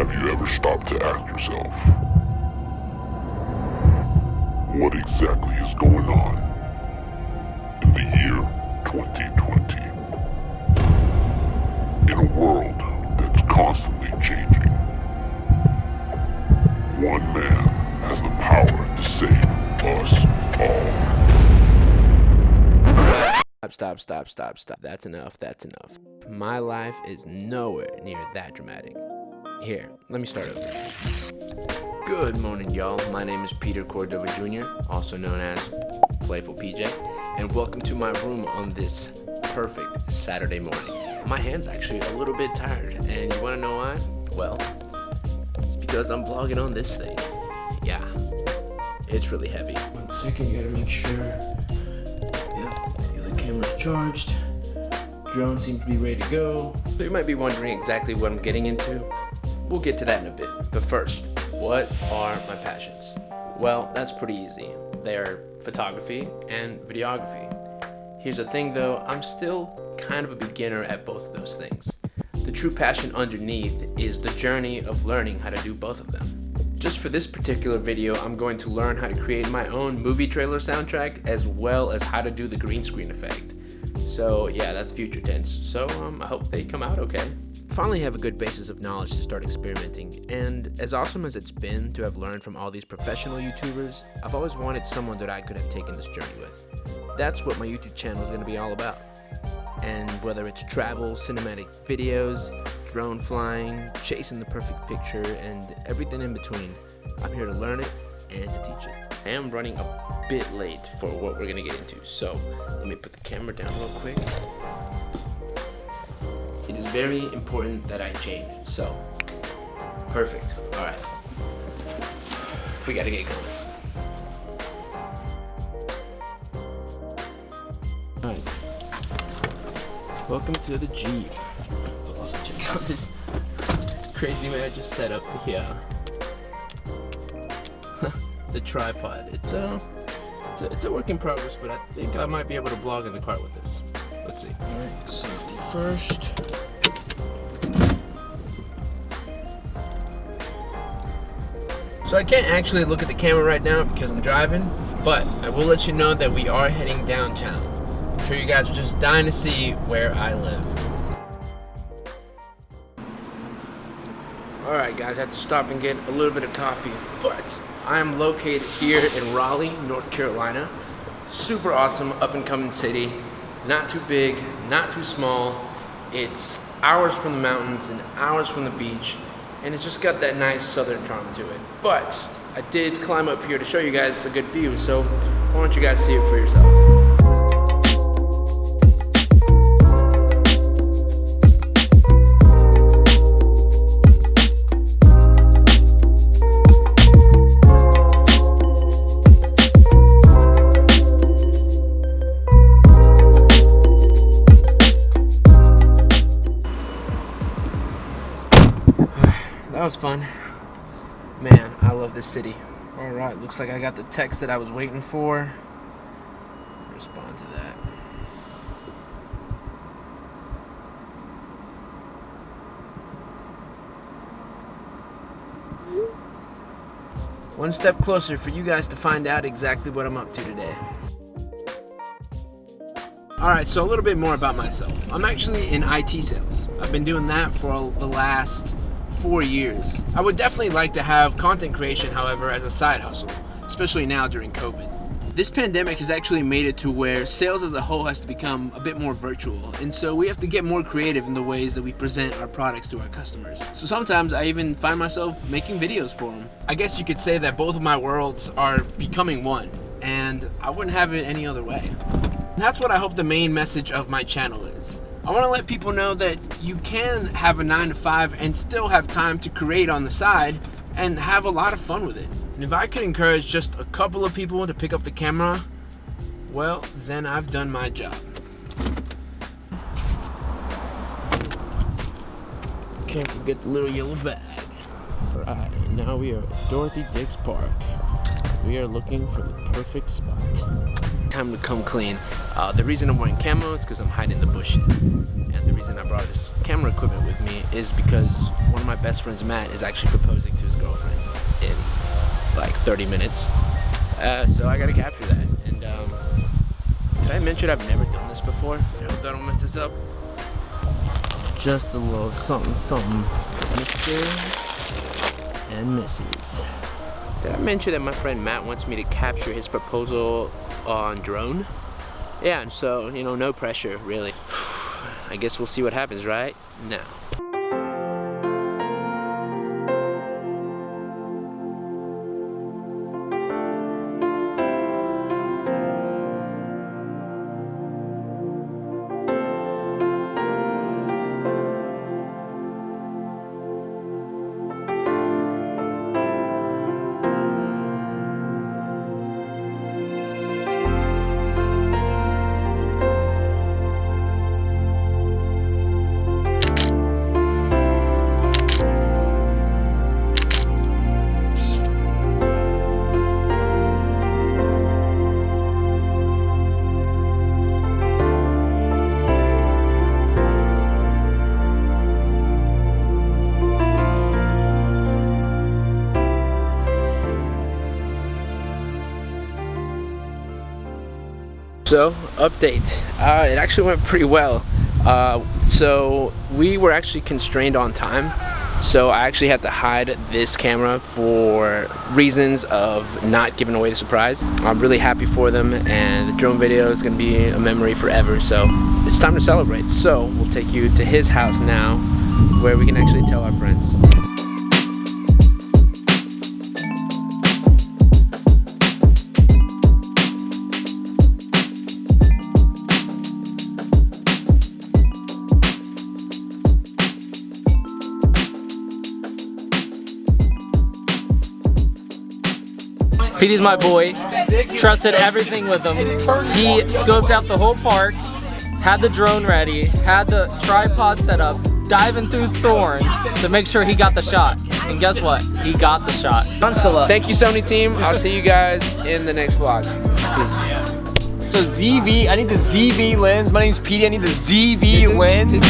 Have you ever stopped to ask yourself, what exactly is going on in the year 2020? In a world that's constantly changing, one man has the power to save us all. Stop. That's enough. My life is nowhere near that dramatic. Here, let me start over. Good morning, y'all. My name is Peter Cordova Jr., also known as Playful PJ, and welcome to my room on this perfect Saturday morning. My hand's actually a little bit tired, and you want to know why? Well, it's because I'm vlogging on this thing. Yeah, it's really heavy. 1 second, you gotta make sure. Yep, the camera's charged. Drone seems to be ready to go. So you might be wondering exactly what I'm getting into. We'll get to that in a bit. But first, what are my passions? Well, that's pretty easy. They're photography and videography. Here's the thing though, I'm still kind of a beginner at both of those things. The true passion underneath is the journey of learning how to do both of them. Just for this particular video, I'm going to learn how to create my own movie trailer soundtrack as well as how to do the green screen effect. So yeah, that's future tense. So I hope they come out okay. Finally have a good basis of knowledge to start experimenting, and as awesome as it's been to have learned from all these professional YouTubers, I've always wanted someone that I could have taken this journey with. That's what my YouTube channel is going to be all about. And whether it's travel, cinematic videos, drone flying, chasing the perfect picture, and everything in between, I'm here to learn it and to teach it. I am running a bit late for what we're going to get into, so let me put the camera down real quick. It is very important that I change, so perfect. All right, we gotta get going. All right, welcome to the Jeep. Let's check out this crazy man I just set up here. The tripod. It's a work in progress, but I think I might be able to vlog in the car with this. Let's see. All right, safety first. So I can't actually look at the camera right now because I'm driving, but I will let you know that we are heading downtown. I'm sure you guys are just dying to see where I live. Alright guys, I had to stop and get a little bit of coffee, but I am located here in Raleigh, North Carolina. Super awesome, up and coming city. Not too big, not too small. It's hours from the mountains and hours from the beach, and it's just got that nice southern charm to it. But I did climb up here to show you guys a good view, so why don't you guys see it for yourselves. That was fun. Man, I love this city. Alright, looks like I got the text that I was waiting for. Respond to that. One step closer for you guys to find out exactly what I'm up to today. Alright, so a little bit more about myself. I'm actually in IT sales. I've been doing that for the last 4 years. I would definitely like to have content creation, however, as a side hustle, especially now during COVID. This pandemic has actually made it to where sales as a whole has to become a bit more virtual, and so we have to get more creative in the ways that we present our products to our customers. So sometimes I even find myself making videos for them. I guess you could say that both of my worlds are becoming one, and I wouldn't have it any other way. And that's what I hope the main message of my channel is. I want to let people know that you can have a 9-to-5 and still have time to create on the side and have a lot of fun with it. And if I could encourage just a couple of people to pick up the camera, well, then I've done my job. Can't forget the little yellow bag. Alright, now we are at Dorothy Dix Park. We are looking for the perfect spot. Time to come clean. The reason I'm wearing camo is because I'm hiding in the bushes. And the reason I brought this camera equipment with me is because one of my best friends, Matt, is actually proposing to his girlfriend in like 30 minutes. So I gotta capture that. And did I mention I've never done this before? I hope I don't mess this up. Just a little something, something, Mr. and Mrs. Did I mention that my friend Matt wants me to capture his proposal on drone? Yeah, and so, you know, no pressure, really. I guess we'll see what happens right now. So, update. It actually went pretty well. So we were actually constrained on time. So I actually had to hide this camera for reasons of not giving away the surprise. I'm really happy for them, and the drone video is gonna be a memory forever. So it's time to celebrate. So we'll take you to his house now, where we can actually tell our friends. Petey's my boy, trusted everything with him. He scoped out the whole park, had the drone ready, had the tripod set up, diving through thorns to make sure he got the shot. And guess what? He got the shot. Thank you, Sony team. I'll see you guys in the next vlog. Peace. So ZV, I need the ZV lens. My name's Petey, I need the ZV lens.